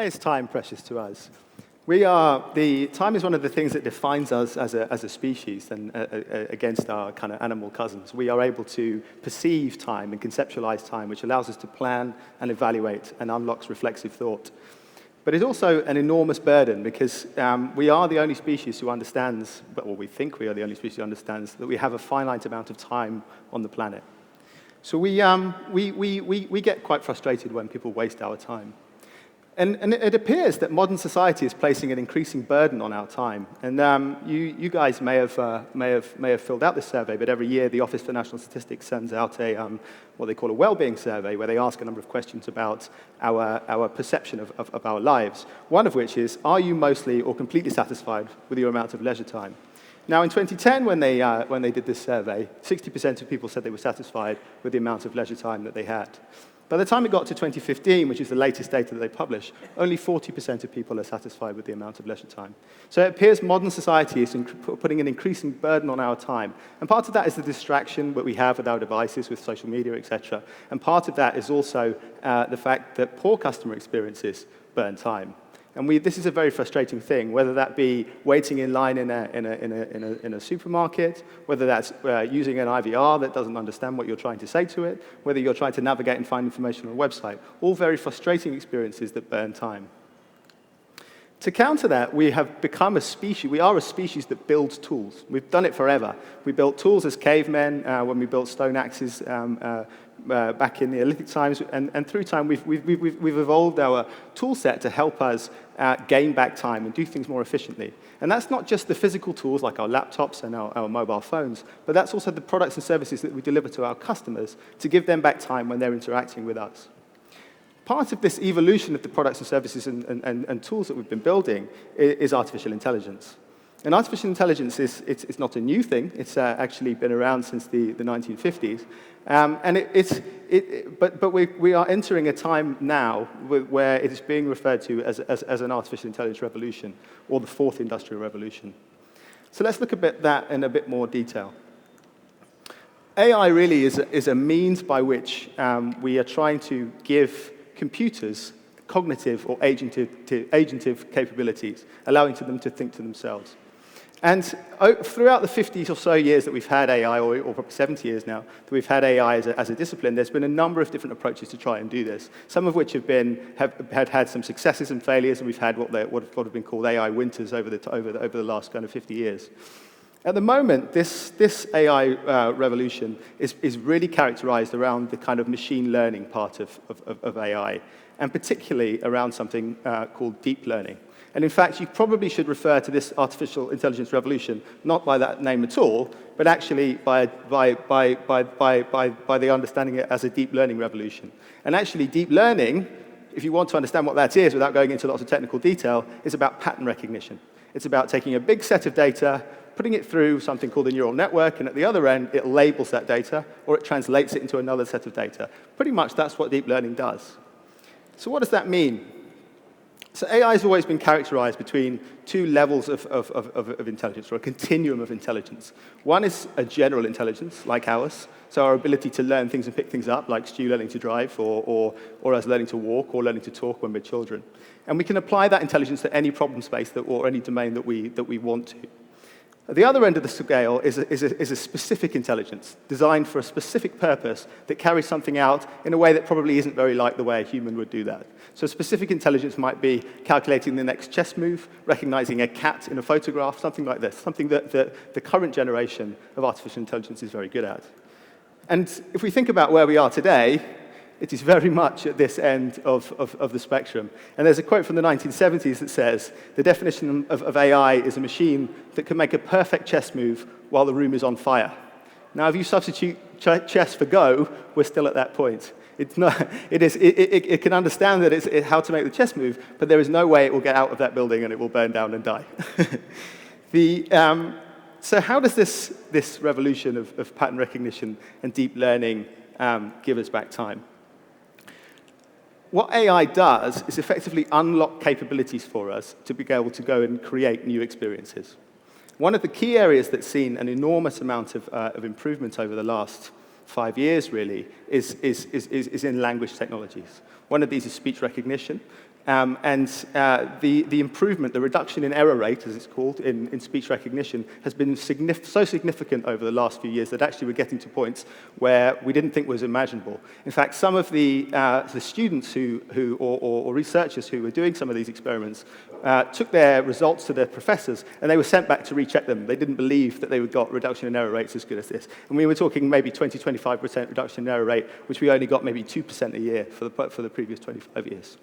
is time precious to us? Time is one of the things that defines us as a species and against our kind of animal cousins. We are able to perceive time and conceptualize time, which allows us to plan and evaluate and unlocks reflexive thought. But it's also an enormous burden because we are the only species who understands, or we think we are the only species who understands, that we have a finite amount of time on the planet. So we get quite frustrated when people waste our time. And it appears that modern society is placing an increasing burden on our time. And you guys may have filled out this survey, but every year the Office for National Statistics sends out what they call a well-being survey, where they ask a number of questions about our perception of our lives. One of which is, are you mostly or completely satisfied with your amount of leisure time? Now, in 2010, when they did this survey, 60% of people said they were satisfied with the amount of leisure time that they had. By the time it got to 2015, which is the latest data that they publish, only 40% of people are satisfied with the amount of leisure time. So it appears modern society is putting an increasing burden on our time. And part of that is the distraction that we have with our devices, with social media, etc. And part of that is also the fact that poor customer experiences burn time. And this is a very frustrating thing, whether that be waiting in line in a supermarket, whether that's using an IVR that doesn't understand what you're trying to say to it, whether you're trying to navigate and find information on a website. All very frustrating experiences that burn time. To counter that, we have become a species. We are a species that builds tools. We've done it forever. We built tools as cavemen when we built stone axes back in the Neolithic times, and through time we've evolved our tool set to help us gain back time and do things more efficiently. And that's not just the physical tools like our laptops and our mobile phones, but that's also the products and services that we deliver to our customers to give them back time when they're interacting with us. Part of this evolution of the products and services and tools that we've been building is artificial intelligence. And artificial intelligence it's not a new thing. It's actually been around since the 1950s. But we are entering a time now where it is being referred to as an artificial intelligence revolution, or the fourth industrial revolution. So let's look at that in a bit more detail. AI really is a means by which we are trying to give computers cognitive or agentive capabilities, allowing them to think to themselves. And throughout the 50 or so years that we've had AI, or probably 70 years now, that we've had AI as a discipline, there's been a number of different approaches to try and do this, some of which have had some successes and failures, and we've had what have been called AI winters over the last kind of 50 years. At the moment, this AI revolution is really characterized around the kind of machine learning part of AI, and particularly around something called deep learning. And in fact, you probably should refer to this artificial intelligence revolution not by that name at all, but actually by the understanding it as a deep learning revolution. And actually, deep learning, if you want to understand what that is without going into lots of technical detail, is about pattern recognition. It's about taking a big set of data, putting it through something called a neural network, and at the other end, it labels that data, or it translates it into another set of data. Pretty much that's what deep learning does. So what does that mean? So AI has always been characterized between two levels of intelligence, or a continuum of intelligence. One is a general intelligence, like ours, so our ability to learn things and pick things up, like Stu learning to drive, or us learning to walk, or learning to talk when we're children. And we can apply that intelligence to any problem space or any domain that we want to. At the other end of the scale is a specific intelligence designed for a specific purpose that carries something out in a way that probably isn't very like the way a human would do that. So specific intelligence might be calculating the next chess move, recognizing a cat in a photograph, something like this, something that the current generation of artificial intelligence is very good at. And if we think about where we are today, it is very much at this end of the spectrum. And there's a quote from the 1970s that says, the definition of AI is a machine that can make a perfect chess move while the room is on fire. Now, if you substitute chess for Go, we're still at that point. It can understand that how to make the chess move, but there is no way it will get out of that building and it will burn down and die. So how does this revolution of pattern recognition and deep learning give us back time? What AI does is effectively unlock capabilities for us to be able to go and create new experiences. One of the key areas that's seen an enormous amount of improvement over the last 5 years, really, is in language technologies. One of these is speech recognition. The improvement, the reduction in error rate, as it's called, in speech recognition, has been so significant over the last few years that actually we're getting to points where we didn't think was imaginable. In fact, some of the students or researchers who were doing some of these experiments took their results to their professors, and they were sent back to recheck them. They didn't believe that they would got reduction in error rates as good as this. And we were talking maybe 20-25% reduction in error rate, which we only got maybe 2% a year for the previous 25 years.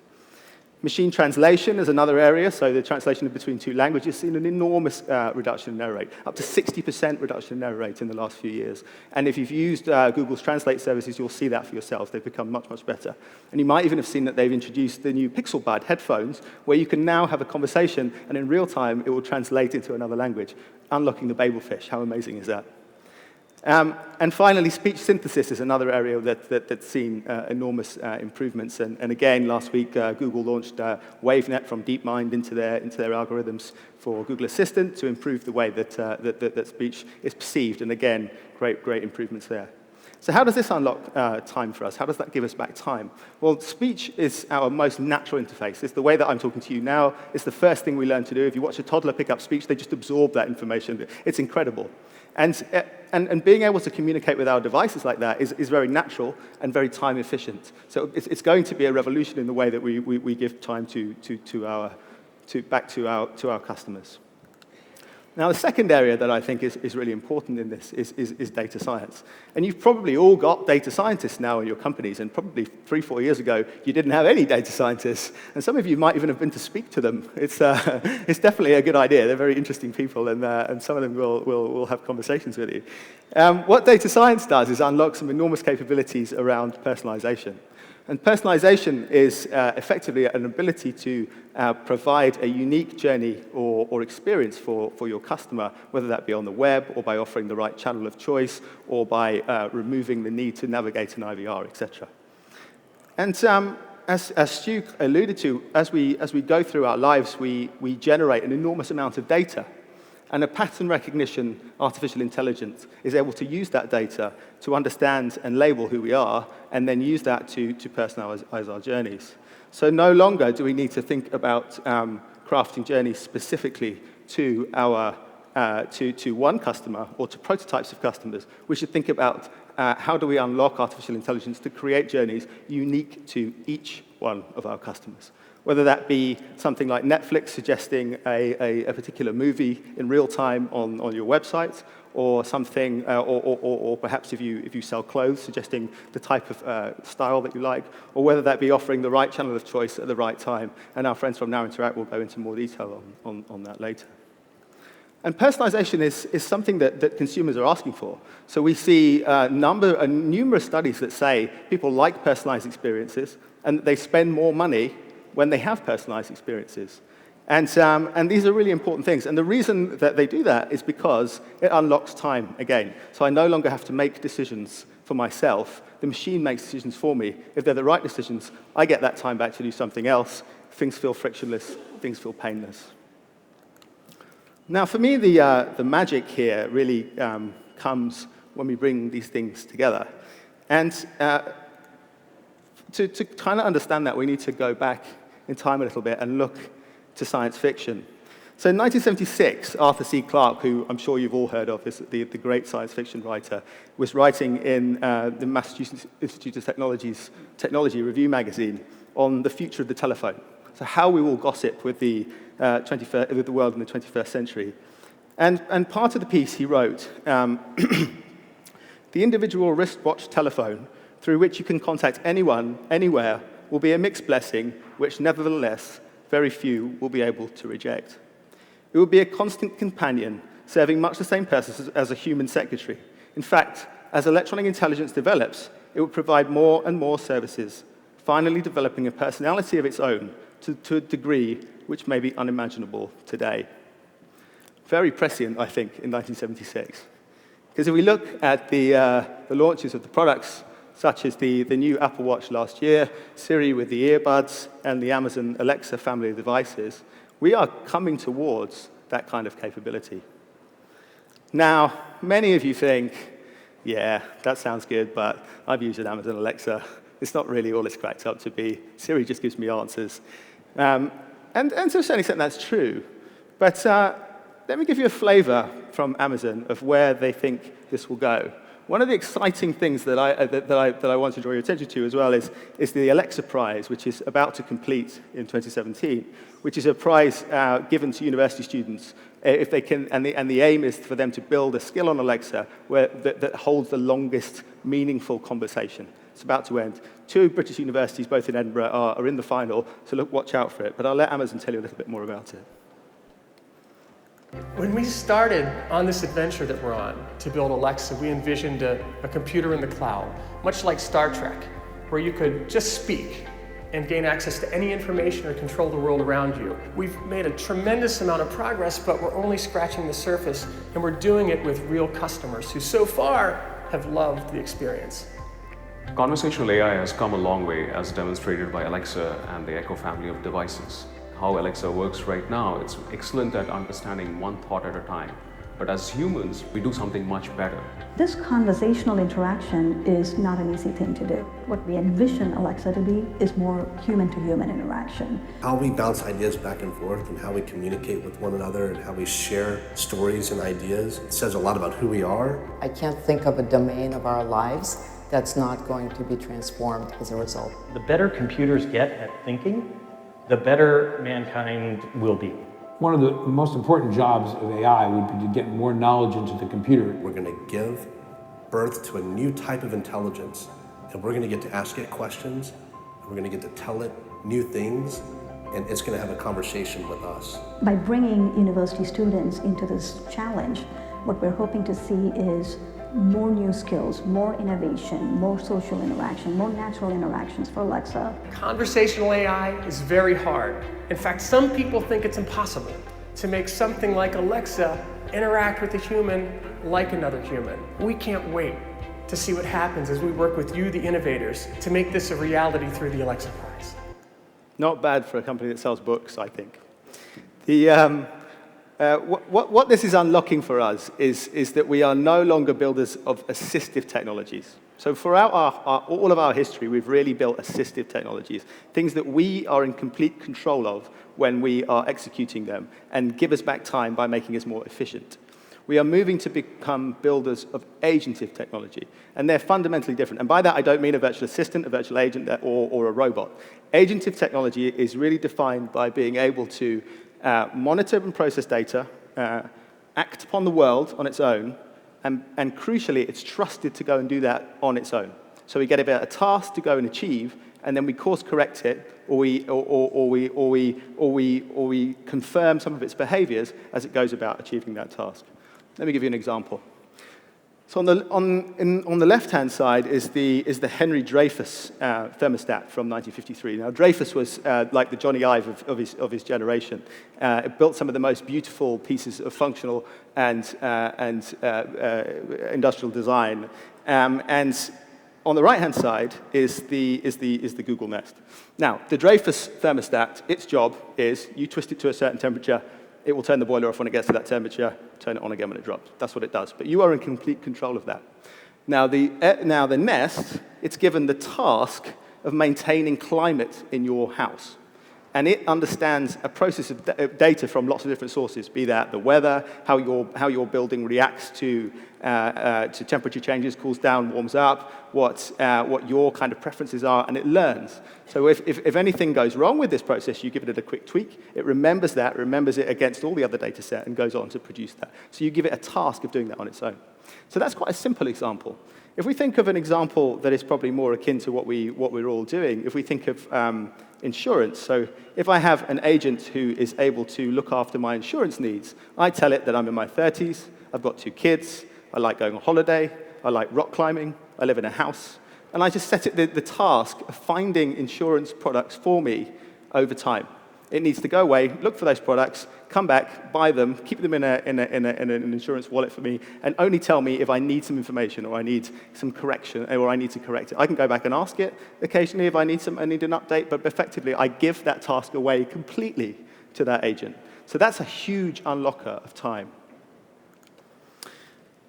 Machine translation is another area, so the translation between two languages has seen an enormous reduction in error rate, up to 60% reduction in error rate in the last few years. And if you've used Google's Translate services, you'll see that for yourself. They've become much, much better. And you might even have seen that they've introduced the new Pixel Bud headphones, where you can now have a conversation, and in real time, it will translate into another language, unlocking the Babelfish. How amazing is that? And finally, speech synthesis is another area that's seen enormous improvements. And again, last week, Google launched WaveNet from DeepMind into their algorithms for Google Assistant to improve the way that speech is perceived. And again, great improvements there. So how does this unlock time for us? How does that give us back time? Well, speech is our most natural interface. It's the way that I'm talking to you now. It's the first thing we learn to do. If you watch a toddler pick up speech, they just absorb that information. It's incredible. And being able to communicate with our devices like that is very natural and very time efficient. So it's going to be a revolution in the way that we give time back to our customers. Now, the second area that I think is really important in this is data science. And you've probably all got data scientists now in your companies, and probably 3-4 years ago, you didn't have any data scientists. And some of you might even have been to speak to them. It's definitely a good idea. They're very interesting people, and some of them will have conversations with you. What data science does is unlock some enormous capabilities around personalization. And personalization is effectively an ability to provide a unique journey or experience for your customer, whether that be on the web or by offering the right channel of choice or by removing the need to navigate an IVR, etc. And as Stu alluded to, as we go through our lives, we generate an enormous amount of data. And a pattern recognition artificial intelligence is able to use that data to understand and label who we are, and then use that to personalize our journeys. So no longer do we need to think about crafting journeys specifically to one customer or to prototypes of customers. We should think about how do we unlock artificial intelligence to create journeys unique to each one of our customers. Whether that be something like Netflix suggesting a particular movie in real time on your website, or something, or perhaps if you sell clothes, suggesting the type of style that you like, or whether that be offering the right channel of choice at the right time. And our friends from Now Interact will go into more detail on that later. And personalization is something that consumers are asking for. So we see numerous studies that say people like personalized experiences, and they spend more money when they have personalized experiences. And these are really important things. And the reason that they do that is because it unlocks time again. So I no longer have to make decisions for myself. The machine makes decisions for me. If they're the right decisions, I get that time back to do something else. Things feel frictionless. Things feel painless. Now, for me, the magic here really comes when we bring these things together. And to kind of understand that, we need to go back in time a little bit and look to science fiction. So in 1976, Arthur C. Clarke, who I'm sure you've all heard of, is the great science fiction writer, was writing in the Massachusetts Institute of Technology's Technology Review magazine on the future of the telephone. So how we will gossip with the world in the 21st century. And part of the piece he wrote, the individual wristwatch telephone through which you can contact anyone, anywhere, will be a mixed blessing, which nevertheless, very few will be able to reject. It will be a constant companion, serving much the same purpose as a human secretary. In fact, as electronic intelligence develops, it will provide more and more services, finally developing a personality of its own to a degree which may be unimaginable today. Very prescient, I think, in 1976. Because if we look at the launches of the products, such as the new Apple Watch last year, Siri with the earbuds, and the Amazon Alexa family of devices, we are coming towards that kind of capability. Now, many of you think, yeah, that sounds good, but I've used an Amazon Alexa. It's not really all it's cracked up to be. Siri just gives me answers. And to a certain extent, that's true. But let me give you a flavor from Amazon of where they think this will go. One of the exciting things that I want to draw your attention to as well is the Alexa Prize, which is about to complete in 2017, which is a prize given to university students if they can, and the aim is for them to build a skill on Alexa that holds the longest meaningful conversation. It's about to end. 2 British universities, both in Edinburgh, are in the final, so watch out for it. But I'll let Amazon tell you a little bit more about it. When we started on this adventure that we're on to build Alexa, we envisioned a computer in the cloud, much like Star Trek, where you could just speak and gain access to any information or control the world around you. We've made a tremendous amount of progress, but we're only scratching the surface, and we're doing it with real customers who so far have loved the experience. Conversational AI has come a long way, as demonstrated by Alexa and the Echo family of devices. How Alexa works right now, it's excellent at understanding one thought at a time. But as humans, we do something much better. This conversational interaction is not an easy thing to do. What we envision Alexa to be is more human-to-human interaction. How we bounce ideas back and forth and how we communicate with one another and how we share stories and ideas, it says a lot about who we are. I can't think of a domain of our lives that's not going to be transformed as a result. The better computers get at thinking, the better mankind will be. One of the most important jobs of AI would be to get more knowledge into the computer. We're going to give birth to a new type of intelligence, and we're going to get to ask it questions, and we're going to get to tell it new things, and it's going to have a conversation with us. By bringing university students into this challenge, what we're hoping to see is more new skills, more innovation, more social interaction, more natural interactions for Alexa. Conversational AI is very hard. In fact, some people think it's impossible to make something like Alexa interact with a human like another human. We can't wait to see what happens as we work with you, the innovators, to make this a reality through the Alexa Prize. Not bad for a company that sells books, I think. What this is unlocking for us is that we are no longer builders of assistive technologies. So throughout all of our history, we've really built assistive technologies, things that we are in complete control of when we are executing them and give us back time by making us more efficient. We are moving to become builders of agentive technology, and they're fundamentally different. And by that, I don't mean a virtual assistant, a virtual agent, or a robot. Agentive technology is really defined by being able to monitor and process data, act upon the world on its own, and crucially, it's trusted to go and do that on its own. So we get a task to go and achieve, and then we course correct it, or we confirm some of its behaviors as it goes about achieving that task. Let me give you an example. So on the left-hand side is the Henry Dreyfus thermostat from 1953. Now Dreyfus was like the Johnny Ive of his generation. It built some of the most beautiful pieces of functional and industrial design. And on the right-hand side is the Google Nest. Now the Dreyfus thermostat, its job is you twist it to a certain temperature. It will turn the boiler off when it gets to that temperature, turn it on again when it drops. That's what it does. But you are in complete control of that. Now the Nest, it's given the task of maintaining climate in your house. And it understands a process of data from lots of different sources, be that the weather, how your building reacts to temperature changes, cools down, warms up, what your kind of preferences are, and it learns. So if anything goes wrong with this process, you give it a quick tweak, it remembers that, remembers it against all the other data set, and goes on to produce that. So you give it a task of doing that on its own. So that's quite a simple example. If we think of an example that is probably more akin to what we're all doing, if we think of insurance, so if I have an agent who is able to look after my insurance needs, I tell it that I'm in my 30s, I've got 2 kids, I like going on holiday, I like rock climbing, I live in a house, and I just set it the task of finding insurance products for me over time. It needs to go away, look for those products, come back, buy them, keep them in an insurance wallet for me, and only tell me if I need some information or I need some correction or I need to correct it. I can go back and ask it occasionally if I need an update, but effectively I give that task away completely to that agent. So that's a huge unlocker of time.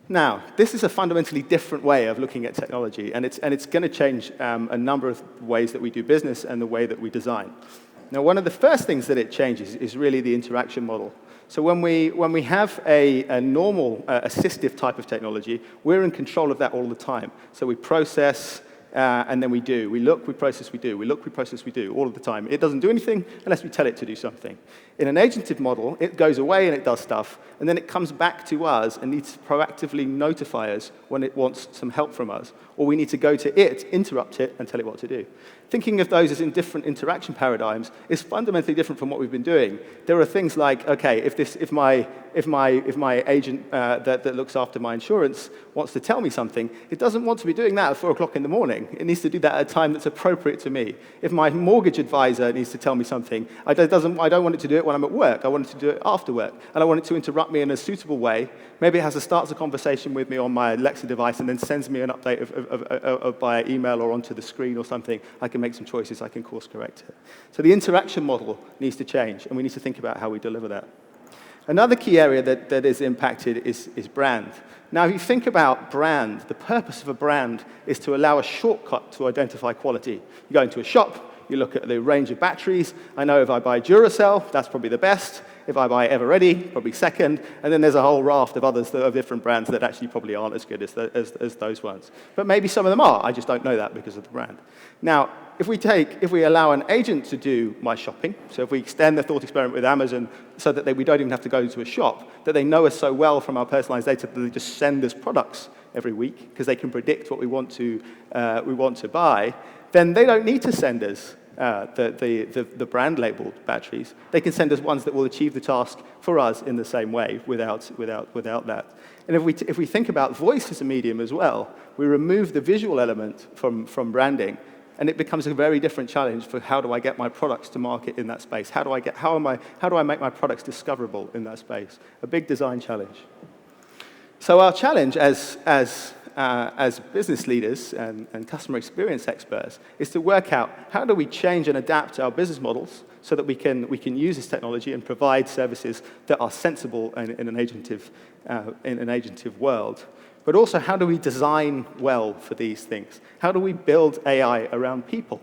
Now, this is a fundamentally different way of looking at technology, and it's going to change a number of ways that we do business and the way that we design. Now, one of the first things that it changes is really the interaction model. So when we have a normal assistive type of technology, we're in control of that all the time. So we process, and then we do. We look, we process, we do. We look, we process, we do, all of the time. It doesn't do anything unless we tell it to do something. In an agentive model, it goes away and it does stuff, and then it comes back to us and needs to proactively notify us when it wants some help from us, or we need to go to it, interrupt it, and tell it what to do. Thinking of those as in different interaction paradigms is fundamentally different from what we've been doing. There are things like, okay, if my agent that looks after my insurance wants to tell me something, it doesn't want to be doing that at 4 o'clock in the morning. It needs to do that at a time that's appropriate to me. If my mortgage advisor needs to tell me something, I don't want it to do it when I'm at work. I want it to do it after work. And I want it to interrupt me in a suitable way. Maybe it has to start a conversation with me on my Alexa device and then sends me an update of by email or onto the screen or something. I can make some choices. I can course correct it. So the interaction model needs to change, and we need to think about how we deliver that. Another key area that is impacted is brand. Now, if you think about brand, the purpose of a brand is to allow a shortcut to identify quality. You go into a shop, you look at the range of batteries. I know if I buy Duracell, that's probably the best. If I buy Everready, probably second. And then there's a whole raft of others of different brands that actually probably aren't as good as those ones. But maybe some of them are. I just don't know that because of the brand. Now, if we allow an agent to do my shopping, so if we extend the thought experiment with Amazon so that we don't even have to go to a shop, that they know us so well from our personalized data that they just send us products every week because they can predict what we want to buy, then they don't need to send us the brand labeled batteries. They can send us ones that will achieve the task for us in the same way without that. And if we think about voice as a medium as well, we remove the visual element from branding, and it becomes a very different challenge for how do I get my products to market in that space? How do I make my products discoverable in that space? A big design challenge. So our challenge as business leaders and customer experience experts is to work out how do we change and adapt our business models so that we can use this technology and provide services that are sensible in an agentive world. But also, how do we design well for these things? How do we build AI around people?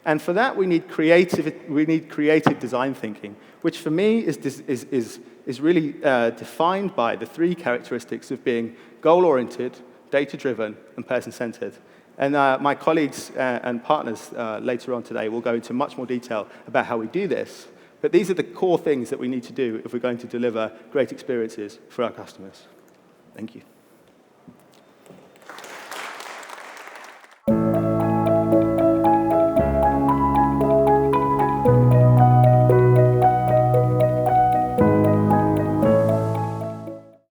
And for that, we need creative design thinking, which for me is really defined by the 3 characteristics of being goal-oriented, data-driven, and person-centered. And my colleagues and partners later on today will go into much more detail about how we do this. But these are the core things that we need to do if we're going to deliver great experiences for our customers. Thank you.